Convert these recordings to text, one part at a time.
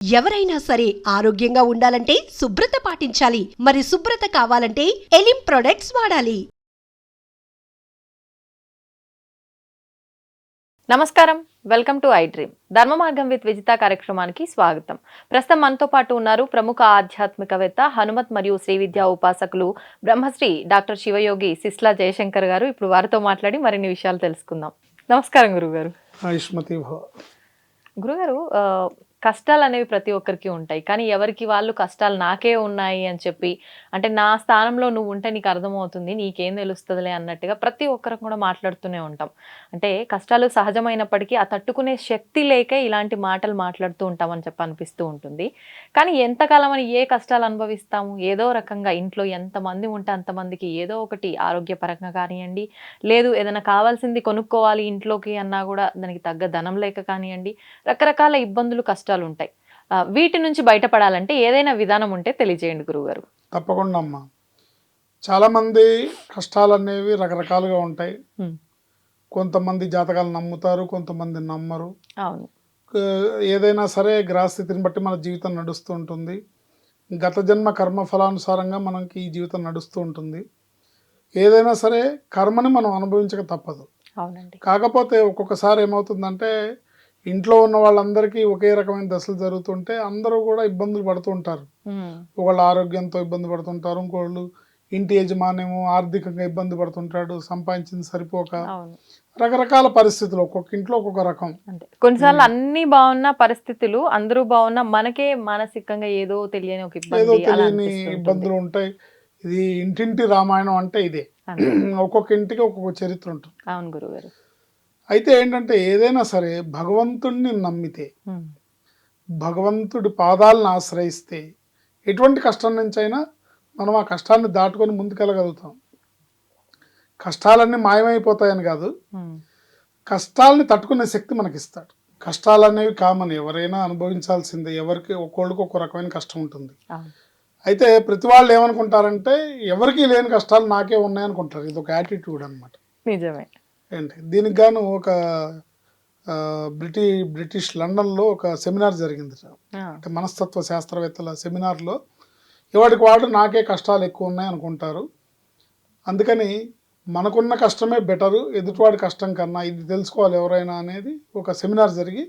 ఎవరైనా సరే ఆరోగ్యంగా ఉండాలంటే శుభ్రత పాటించాలి. మరి శుభ్రత కావాలంటే ఎలిం ప్రొడక్ట్స్ వాడాలి. నమస్కారం, వెల్కమ్ టు ఐ డ్రీమ్. ధర్మ మార్గం విత్ విజిత కార్యక్రమానికి స్వాగతం. ప్రస్తుతం మనతో పాటు ఉన్నారు ప్రముఖ ఆధ్యాత్మికవేత్త, హనుమత్ మరియు శ్రీ విద్యా ఉపాసకులు బ్రహ్మశ్రీ డాక్టర్ శివయోగి సిస్లా జయశంకర్ గారు. ఇప్పుడు వారితో మాట్లాడి మరిన్ని విషయాలు తెలుసుకుందాం. నమస్కారం గురుగారు. గురుగారు, కష్టాలు అనేవి ప్రతి ఒక్కరికి ఉంటాయి, కానీ ఎవరికి వాళ్ళు కష్టాలు నాకే ఉన్నాయి అని చెప్పి, అంటే నా స్థానంలో నువ్వు ఉంటే నీకు అర్థమవుతుంది, నీకేం తెలుస్తుందిలే అన్నట్టుగా ప్రతి ఒక్కరు కూడా మాట్లాడుతూనే ఉంటాం. అంటే కష్టాలు సహజమైనప్పటికీ ఆ తట్టుకునే శక్తి లేకే ఇలాంటి మాటలు మాట్లాడుతూ ఉంటామని చెప్పి అనిపిస్తూ ఉంటుంది. కానీ ఎంతకాలం అని ఏ కష్టాలు అనుభవిస్తాము? ఏదో రకంగా ఇంట్లో ఎంతమంది ఉంటే అంతమందికి ఏదో ఒకటి ఆరోగ్యపరంగా కానివ్వండి, లేదు ఏదైనా కావాల్సింది కొనుక్కోవాలి ఇంట్లోకి అన్నా కూడా దానికి తగ్గ ధనం లేక కానివ్వండి, రకరకాల ఇబ్బందులు కష్టాలు ఉంటాయి. వీటి నుంచి బయటపడాలంటే ఏదైనా విధానం ఉంటే తెలియజేయండి గురుగారు. తప్పకుండా అమ్మా. చాలా మంది కష్టాలు అనేవి రకరకాలుగా ఉంటాయి. కొంతమంది జాతకాలు నమ్ముతారు, కొంతమంది నమ్మరు. అవును. ఏదైనా సరే గ్రహస్థితిని బట్టి మన జీవితం నడుస్తూ ఉంటుంది. గత జన్మ కర్మ ఫలానుసారంగా మనకి ఈ జీవితం నడుస్తూ ఉంటుంది. ఏదైనా సరే కర్మని మనం అనుభవించక తప్పదు. అవునండి. కాకపోతే ఒక్కొక్కసారి ఏమవుతుందంటే ఇంట్లో ఉన్న వాళ్ళందరికీ ఒకే రకమైన దశలు జరుగుతుంటే అందరూ కూడా ఇబ్బందులు పడుతూ ఉంటారు. ఒకళ్ళు ఆరోగ్యంతో ఇబ్బంది పడుతుంటారు, ఇంకోళ్ళు ఇంటి యజమానేమో ఆర్థికంగా ఇబ్బంది పడుతుంటాడు, సంపాదించింది సరిపోక. రకరకాల పరిస్థితులు ఒక్కొక్క ఇంట్లో ఒక్కొక్క రకం. కొన్నిసార్లు అన్ని బాగున్న పరిస్థితులు, అందరూ బాగున్నా మనకే మానసికంగా ఏదో తెలియని ఒక ఏదో తెలియని ఇబ్బందులు ఉంటాయి. ఇది ఇంటింటి రామాయణం అంటే ఇదే. ఒక్కొక్క ఇంటికి ఒక్కొక్క చరిత్ర ఉంటుంది. అవును గురుగారు. అయితే ఏంటంటే ఏదైనా సరే భగవంతుడిని నమ్మితే, భగవంతుడి పాదాలను ఆశ్రయిస్తే ఎటువంటి కష్టం నుంచి అయినా మనం ఆ కష్టాన్ని దాటుకొని ముందుకెళ్ళగలుగుతాం. కష్టాలన్నీ మాయమైపోతాయని కాదు, కష్టాలని తట్టుకునే శక్తి మనకిస్తాడు. కష్టాలు అనేవి కామన్, ఎవరైనా అనుభవించాల్సిందే. ఎవరికి ఒక్కోళ్ళకి ఒక్కో రకమైన కష్టం ఉంటుంది. అయితే ప్రతి వాళ్ళు ఏమనుకుంటారంటే ఎవరికి లేని కష్టాలు నాకే ఉన్నాయనుకుంటారు. ఇది ఒక యాటిట్యూడ్ అనమాట. నిజమే. ఏంటి దీనికి గాను ఒక బ్రిటిష్ లండన్లో ఒక సెమినార్ జరిగింది. అంటే మనస్తత్వ శాస్త్రవేత్తల సెమినార్లో ఎవరికి వాడు నాకే కష్టాలు ఎక్కువ ఉన్నాయి అనుకుంటారు. అందుకని మనకున్న కష్టమే బెటరు ఎదుటివాడి కష్టం కన్నా, ఇది తెలుసుకోవాలి ఎవరైనా అనేది ఒక సెమినార్ జరిగి,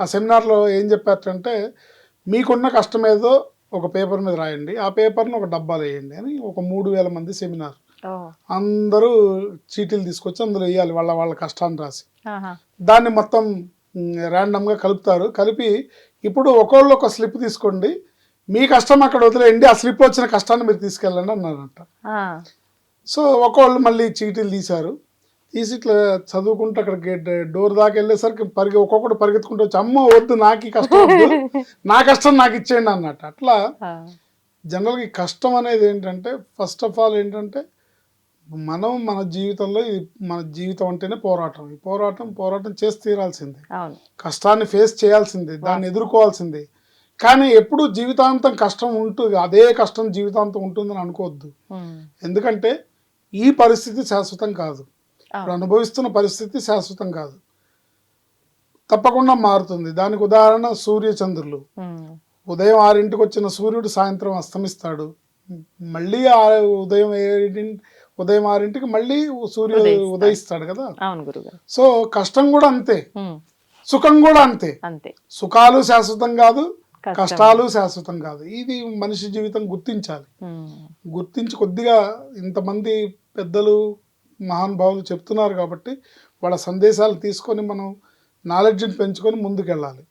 ఆ సెమినార్లో ఏం చెప్పారంటే మీకున్న కష్టం ఏదో ఒక పేపర్ మీద రాయండి, ఆ పేపర్ని ఒక డబ్బాలో వేయండి అని. ఒక 3000 మంది సెమినార్. అందరూ చీటీలు తీసుకొచ్చి అందులో వేయాలి వాళ్ళ కష్టాన్ని రాసి. దాన్ని మొత్తం ర్యాండమ్గా కలుపుతారు. కలిపి ఇప్పుడు ఒకళ్ళు ఒక స్లిప్ తీసుకోండి, మీ కష్టం అక్కడ వదిలేయండి, ఆ స్లిప్ వచ్చిన కష్టాన్ని మీరు తీసుకెళ్ళండి అన్నారంట. సో ఒకళ్ళు మళ్ళీ చీటీలు తీశారు. తీసి ఇట్లా చదువుకుంటూ అక్కడికి డోర్ దాకా వెళ్ళేసరికి ఒక్కొక్కటి పరిగెత్తుకుంటూ వచ్చి, అమ్మో వద్దు నాకు ఈ కష్టం వద్దు, నా కష్టం నాకు ఇచ్చేయండి అన్నట్టు. అట్లా జనరల్గా ఈ కష్టం అనేది ఏంటంటే, ఫస్ట్ ఆఫ్ ఆల్ ఏంటంటే మనం మన జీవితంలో మన జీవితం అంటేనే పోరాటం. ఈ పోరాటం చేసి తీరాల్సిందే, కష్టాన్ని ఫేస్ చేయాల్సిందే, దాన్ని ఎదుర్కోవాల్సిందే. కానీ ఎప్పుడు జీవితాంతం కష్టం ఉంటుంది, అదే కష్టం జీవితాంతం ఉంటుందని అనుకోవద్దు. ఎందుకంటే ఈ పరిస్థితి శాశ్వతం కాదు, ఇప్పుడు అనుభవిస్తున్న పరిస్థితి శాశ్వతం కాదు, తప్పకుండా మారుతుంది. దానికి ఉదాహరణ సూర్యచంద్రులు. ఉదయం 6ంటికి వచ్చిన సూర్యుడు సాయంత్రం అస్తమిస్తాడు, మళ్ళీ ఉదయం 6ంటికి మళ్ళీ సూర్యుడు ఉదయిస్తాడు కదా. సో కష్టం కూడా అంతే, సుఖం కూడా అంతే. సుఖాలు శాశ్వతం కాదు, కష్టాలు శాశ్వతం కాదు. ఇది మనిషి జీవితం గుర్తించాలి. గుర్తించి కొద్దిగా ఇంతమంది పెద్దలు మహానుభావులు చెప్తున్నారు కాబట్టి వాళ్ళ సందేశాలు తీసుకొని మనం నాలెడ్జ్ని పెంచుకొని ముందుకెళ్ళాలి.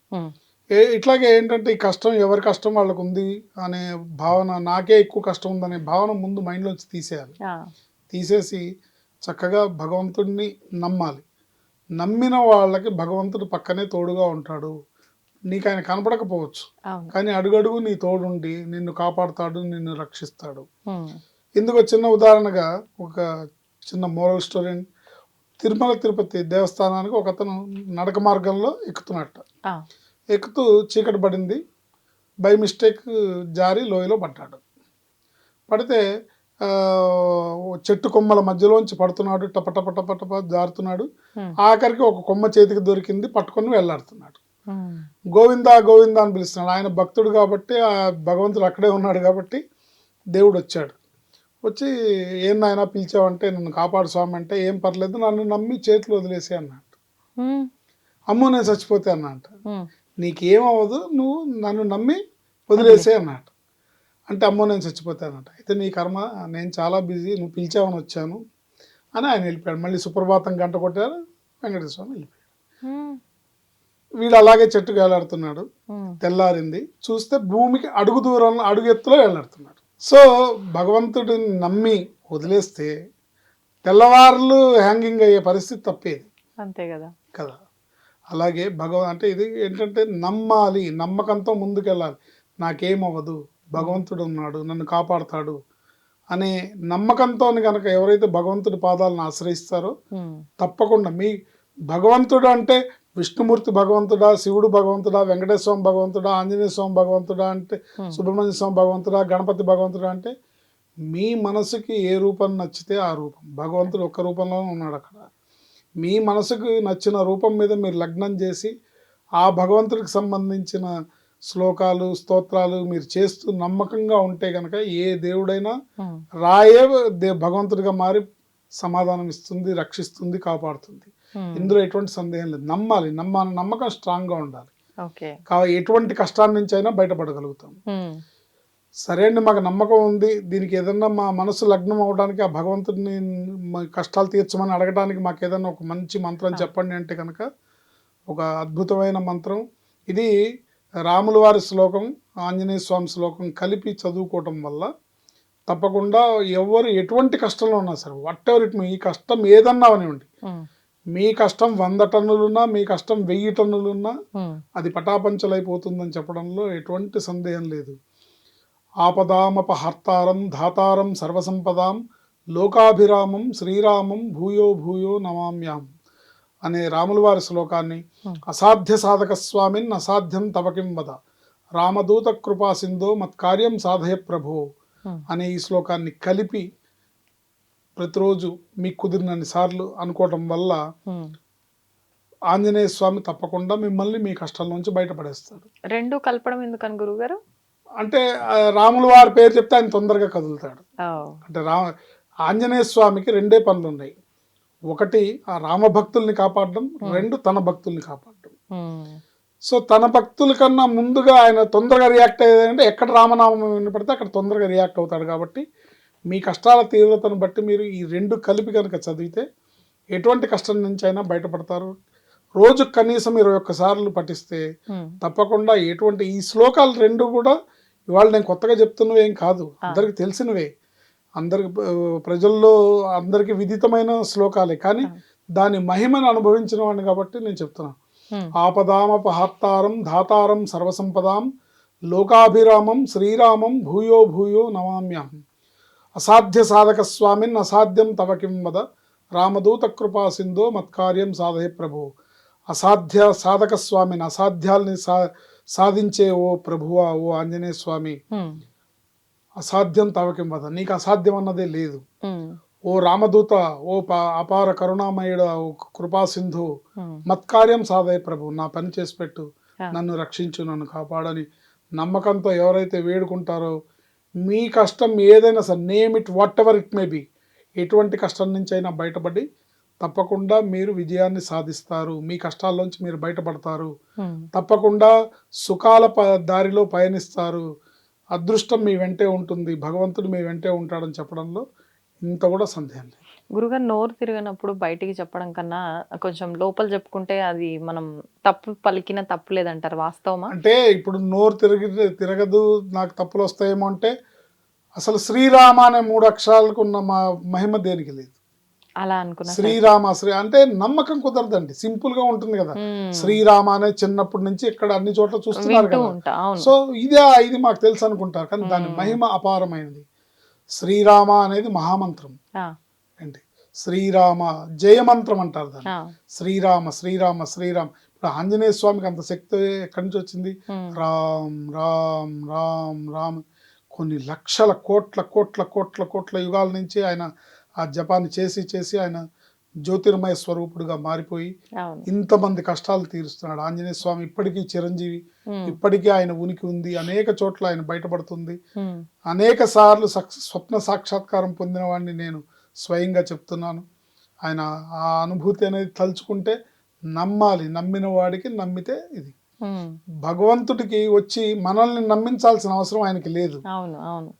ఇట్లాగే ఏంటంటే ఈ కష్టం ఎవరి కష్టం వాళ్ళకు ఉంది అనే భావన, నాకే ఎక్కువ కష్టం ఉందనే భావన ముందు మైండ్లోంచి తీసేయాలి. తీసేసి చక్కగా భగవంతుడిని నమ్మాలి. నమ్మిన వాళ్ళకి భగవంతుడు పక్కనే తోడుగా ఉంటాడు. నీకు ఆయన కనపడకపోవచ్చు, కానీ అడుగడుగు నీ తోడుండి నిన్ను కాపాడుతాడు, నిన్ను రక్షిస్తాడు. ఇందుకు చిన్న ఉదాహరణగా ఒక చిన్న మోరల్ స్టోరీ. తిరుమల తిరుపతి దేవస్థానానికి ఒక అతను నడక మార్గంలో ఎక్కుతున్నట్ట. ఎక్కుతూ చీకటి పడింది, బై మిస్టేక్ జారి లోయలో పడ్డాడు. పడితే చెట్టు కొమ్మల మధ్యలోంచి పడుతున్నాడు, టప టప టప టప జారుతున్నాడు. ఆఖరికి ఒక కొమ్మ చేతికి దొరికింది, పట్టుకొని వెళ్ళాడుతున్నాడు. గోవిందా గోవిందా అని పిలుస్తున్నాడు. ఆయన భక్తుడు కాబట్టి ఆ భగవంతుడు అక్కడే ఉన్నాడు కాబట్టి దేవుడు వచ్చాడు. వచ్చి ఏం నాయనా పిలిచావంటే నన్ను కాపాడు స్వామి అంటే ఏం పర్లేదు నన్ను నమ్మి చేతులు వదిలేసి అన్నట్టు. అమ్మో నేను చచ్చిపోతే అన్నట్టు. నీకేమవ్వదు నువ్వు నన్ను నమ్మి వదిలేసే అన్నట్టు. అంటే అమ్మో నేను చచ్చిపోతే అన్నట్టు. అయితే నీ కర్మ నేను చాలా బిజీ నువ్వు పిలిచావని వచ్చాను అని ఆయన వెళ్ళిపోయాడు. మళ్ళీ సుప్రభాతం గంట కొట్టారు, వెంకటేశ్వర స్వామి వెళ్ళిపోయాడు. వీడు అలాగే చెట్టుకు వేలాడుతున్నాడు. తెల్లారింది చూస్తే భూమికి అడుగు దూరంలో అడుగు ఎత్తులో వేలాడుతున్నాడు. సో భగవంతుడిని నమ్మి వదిలేస్తే తెల్లవారులు హ్యాంగింగ్ అయ్యే పరిస్థితి తప్పేది అంతే కదా కదా. అలాగే అంటే ఇది ఏంటంటే నమ్మాలి, నమ్మకంతో ముందుకెళ్ళాలి. నాకేమవ్వదు, భగవంతుడు ఉన్నాడు, నన్ను కాపాడుతాడు అనే నమ్మకంతో కనుక ఎవరైతే భగవంతుడి పాదాలను ఆశ్రయిస్తారో తప్పకుండా మీ భగవంతుడు అంటే విష్ణుమూర్తి భగవంతుడా, శివుడు భగవంతుడా, వెంకటేశ్వర స్వామి భగవంతుడా, ఆంజనేయ స్వామి భగవంతుడా అంటే సుబ్రహ్మణ్య స్వామి భగవంతుడా, గణపతి భగవంతుడా అంటే మీ మనసుకి ఏ రూపం నచ్చితే ఆ రూపం. భగవంతుడు ఒక్క రూపంలోనే ఉన్నాడు అక్కడ. మీ మనసుకు నచ్చిన రూపం మీద మీరు లగ్నం చేసి ఆ భగవంతుడికి సంబంధించిన శ్లోకాలు స్తోత్రాలు మీరు చేస్తూ నమ్మకంగా ఉంటే కనుక ఏ దేవుడైనా రాయే భగవంతుడిగా మారి సమాధానం ఇస్తుంది, రక్షిస్తుంది, కాపాడుతుంది. ఇందులో ఎటువంటి సందేహం లేదు. నమ్మాలి, నమ్మకం స్ట్రాంగ్ గా ఉండాలి. ఎటువంటి కష్టాల నుంచి అయినా బయటపడగలుగుతాం. సరే అండి మాకు నమ్మకం ఉంది, దీనికి ఏదన్నా మా మనసు లగ్నం అవడానికి ఆ భగవంతుడిని కష్టాలు తీర్చమని అడగడానికి మాకు ఏదన్నా ఒక మంచి మంత్రం చెప్పండి అంటే కనుక ఒక అద్భుతమైన మంత్రం ఇది. రాముల వారి శ్లోకం, ఆంజనేయ స్వామి శ్లోకం కలిపి చదువుకోవటం వల్ల తప్పకుండా ఎవరు ఎటువంటి కష్టంలో ఉన్నా సరే వాట్ ఎవర్ ఇట్ మీ కష్టం ఏదన్నా అవనివ్వండి, మీ కష్టం 100 టన్నులున్నా మీ కష్టం 1000 టన్నులున్నా అది పటాపంచలైపోతుందని చెప్పడంలో ఎటువంటి సందేహం లేదు. ఆపదామపహర్తారం ధాతారం సర్వసంపదాం లోకాభిరామం శ్రీరామం భూయో భూయో నమామ్యాం అనే రాముల వారి శ్లోకాన్ని అసాధ్య సాధక స్వామిన్ అసాధ్యం తవకిం వద రామదూత కృపా సింధో మత్కార్యం సాధయ ప్రభో అనే ఈ శ్లోకాన్ని కలిపి ప్రతిరోజు మీకు కుదిరినన్ని సార్లు అనుకోవటం వల్ల ఆంజనేయ స్వామి తప్పకుండా మిమ్మల్ని మీ కష్టాల నుంచి బయటపడేస్తాడు. రెండు కలపడం ఎందుకని గురుగారు? అంటే రాముల వారి పేరు చెప్తే ఆయన తొందరగా కదులుతాడు. అంటే ఆంజనేయ స్వామికి 2 పనులు ఉన్నాయి. ఒకటి ఆ రామ భక్తుల్ని కాపాడడం, 2 తన భక్తుల్ని కాపాడడం. సో తన భక్తుల కన్నా ముందుగా ఆయన తొందరగా రియాక్ట్ అయ్యేదంటే ఎక్కడ రామనామం వినపడితే అక్కడ తొందరగా రియాక్ట్ అవుతాడు. కాబట్టి మీ కష్టాల తీవ్రతను బట్టి మీరు ఈ 2 కలిపి కనుక చదివితే ఎటువంటి కష్టం నుంచి అయినా బయటపడతారు. రోజు కనీసం 21 సార్లు పఠిస్తే తప్పకుండా ఎటువంటి ఈ శ్లోకాలు 2 కూడా ఇవాళ నేను కొత్తగా చెప్తున్నవి ఏం కాదు, అందరికి తెలిసినవే, అందరికి ప్రజల్లో అందరికి విదితమైన శ్లోకాలే. కానీ దాని మహిమను అనుభవించిన వాడిని కాబట్టి నేను చెప్తున్నాను. ఆపదామపహర్తారం ధాతారం సర్వసంపదాం లోకాభిరామం శ్రీరామం భూయో భూయో నమామ్యాం అసాధ్య సాధక స్వామిన్ అసాధ్యం తవకిం వద రామదూత కృపా సింధో మత్కార్యం సాధయ ప్రభు. అసాధ్య సాధక స్వామిని అసాధ్యాల్ని సాధించే ఓ ప్రభువా, ఓ ఆంజనేయ స్వామి, అసాధ్యం తవకిం వద నీకు అసాధ్యం అన్నదే లేదు. ఓ రామదూత, ఓ అపార కరుణామయుడ, ఓ కృపా సింధు మత్కార్యం సాధయ ప్రభు, నా పని చేసి పెట్టు, నన్ను రక్షించు, నన్ను కాపాడని నమ్మకంతో ఎవరైతే వేడుకుంటారో మీ కష్టం ఏదైనా సరే, name it what ever it may be, ఎటువంటి కష్టం నుంచి అయినా బయటపడి తప్పకుండా మీరు విజయాన్ని సాధిస్తారు. మీ కష్టాల్లోంచి మీరు బయటపడతారు. తప్పకుండా సుఖాల దారిలో పయనిస్తారు. అదృష్టం మీ వెంటే ఉంటుంది, భగవంతుడు మీ వెంటే ఉంటాడని చెప్పడంలో ఇంత కూడా సందేహం లేదు. గురుగారు నోరు తిరిగినప్పుడు బయటికి చెప్పడం కన్నా కొంచెం లోపల చెప్పుకుంటే అది మనం తప్పు పలికిన తప్పు లేదంటారు, వాస్తవమా? అంటే ఇప్పుడు నోరు తిరగదు నాకు తప్పులు వస్తాయేమో అంటే అసలు శ్రీరామ అనే 3 అక్షరాలకు ఉన్న మహిమ దేనికి లేదు. అలా అనుకున్నా. శ్రీరామ అంటే నమ్మకం కుదరదండి, సింపుల్ గా ఉంటుంది కదా. శ్రీరామ అనే చిన్నప్పటి నుంచి ఇక్కడ అన్ని చోట్ల చూస్తున్నారు కదా. సో ఇది మాకు తెలుసు అనుకుంటారు, కానీ దాని మహిమ అపారమైనది. శ్రీరామ అనేది మహామంత్రం ఏంటి, శ్రీరామ జయమంత్రం అంటారు దాన్ని. శ్రీరామ శ్రీరామ శ్రీరామ. ఇప్పుడు ఆంజనేయ స్వామికి అంత శక్తి ఎక్కడి నుంచి వచ్చింది? రామ్ రామ్ రామ్ రామ్. కొన్ని లక్షల కోట్ల కోట్ల కోట్ల కోట్ల యుగాల నుంచి ఆయన ఆ జపాన్ని చేసి చేసి ఆయన జ్యోతిర్మయ స్వరూపుడుగా మారిపోయి అవును. ఇంతమంది కష్టాలు తీరుస్తున్నాడు. ఆంజనేయ స్వామి ఇప్పటికీ చిరంజీవి, ఉమ్, ఇప్పటికీ ఆయన ఉనికి ఉంది, అనేక చోట్ల ఆయన బయటపడుతుంది. ఉమ్, అనేక సార్లు స్వప్న సాక్షాత్కారం పొందిన వాడిని నేను స్వయంగా చెప్తున్నాను. ఆయన ఆ అనుభూతి అనేది తలుచుకుంటే నమ్మాలి, నమ్మిన వాడికి నమ్మితే ఇది. ఉమ్, భగవంతుడికి వచ్చి మనల్ని నమ్మించాల్సిన అవసరం ఆయనకి లేదు. అవును. అవును.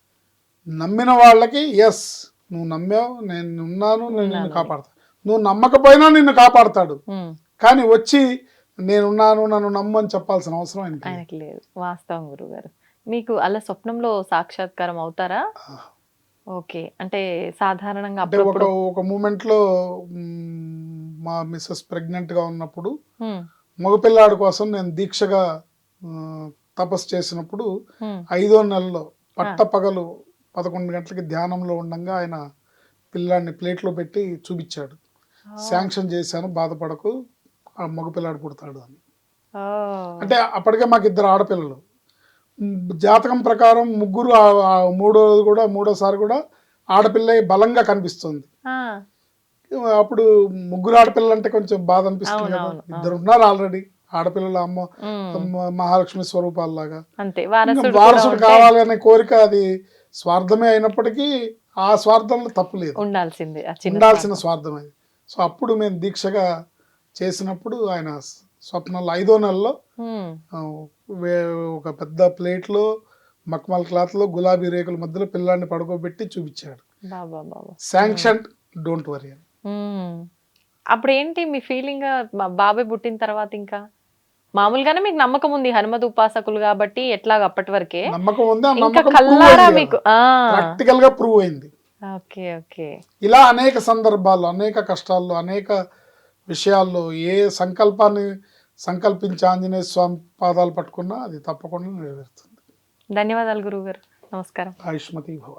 నమ్మిన వాళ్ళకి ఎస్ నువ్వు నమ్మావు, నేను ఉన్నాను, నేను నిన్ను ఉన్నాను. కాపాడతాను. నువ్వు నమ్మకపోయినా నిన్ను కాపాడతాడు. ఉమ్, కానీ వచ్చి నేనున్నాను, నన్ను నమ్ము అని చెప్పాల్సిన అవసరం ఆయనకి లేదు. ఆయనకి లేదు. వాస్తవం గురుగారు. మీకు అలా స్వప్నంలో సాక్షాత్కారం అవుతారా? ఓకే. అంటే సాధారణంగా అంటే ఒక అప్పుడప్పుడు ఒక మూమెంట్లో మా మిస్సెస్ ప్రెగ్నెంట్గా ఉన్నప్పుడు ఉమ్, మగపిల్లాడి కోసం నేను దీక్షగా తపస్సు చేసినప్పుడు 5వ నెలలో పట్టపగలు 11 గంటలకి ధ్యానంలో ఉండగా ఆయన పిల్లాడిని ప్లేట్లో పెట్టి చూపించాడు. శాంక్షన్ చేశాను, బాధపడకు, ఆ మగపిల్లాడు పుడతాడు అని. ఓ, అంటే అప్పటికే మాకు 2 ఆడపిల్లలు. జాతకం ప్రకారం ముగ్గురు మూడోసారి కూడా ఆడపిల్ల బలంగా కనిపిస్తుంది. ఆ, అప్పుడు ముగ్గురు ఆడపిల్లలు అంటే కొంచెం బాధ అనిపిస్తుంది కదా. అవును, 2 ఉన్నారు ఆల్రెడీ ఆడపిల్లల ఉమ్, మహాలక్ష్మి స్వరూపాల్లాగా. అంతే. ఇంకా వారసుడు కూడా వారసుడు ఉంటే కావాలనే కోరిక అది స్వార్థమే అయినప్పటికీ ఆ స్వార్థంలో తప్పు లేదు, ఉండాల్సిందే. ఆ చిన్న ఉండాల్సిన స్వార్థం అది. సో అప్పుడు మేము దీక్షగా చేసినప్పుడు ఆయన స్వప్నంలో 5వ నెలలో ఉమ్, ఆ, ఒక పెద్ద ప్లేట్లో మక్మల్ క్లాత్లో గులాబీ రేకుల మధ్యలో పిల్లాన్ని పడుకోబెట్టి చూపించాడు. బాబా బాబా. శాంక్షన్, డోంట్ వరీ అని. ఉమ్. అప్పుడు ఏంటి మీ ఫీలింగ్? బాబాయ్ పుట్టిన తర్వాత ఇంకా మామూలుగానే మీకు నమ్మకం ఉంది, హనుమత్ ఉపాసకులు కాబట్టి ఎట్లాగ అప్పటి వరకే నమ్మకం ఉంది, ఆ ఇంకా నమ్మకం కల్లారా మీకు. ఆ, ప్రాక్టికల్ గా ప్రూవ్ అయింది. ఓకే. ఓకే. ఇలా అనేక సందర్భాల్లో, అనేక కష్టాల్లో, అనేక విషయాల్లో ఏ సంకల్పాన్ని సంకల్పించి ఆంజనేయ స్వామి పాదాలు పట్టుకున్నా అది తప్పకుండా నెరవేరుతుంది. ధన్యవాదాలు గురువు గారు. నమస్కారం. ఆయుష్మతి భవ.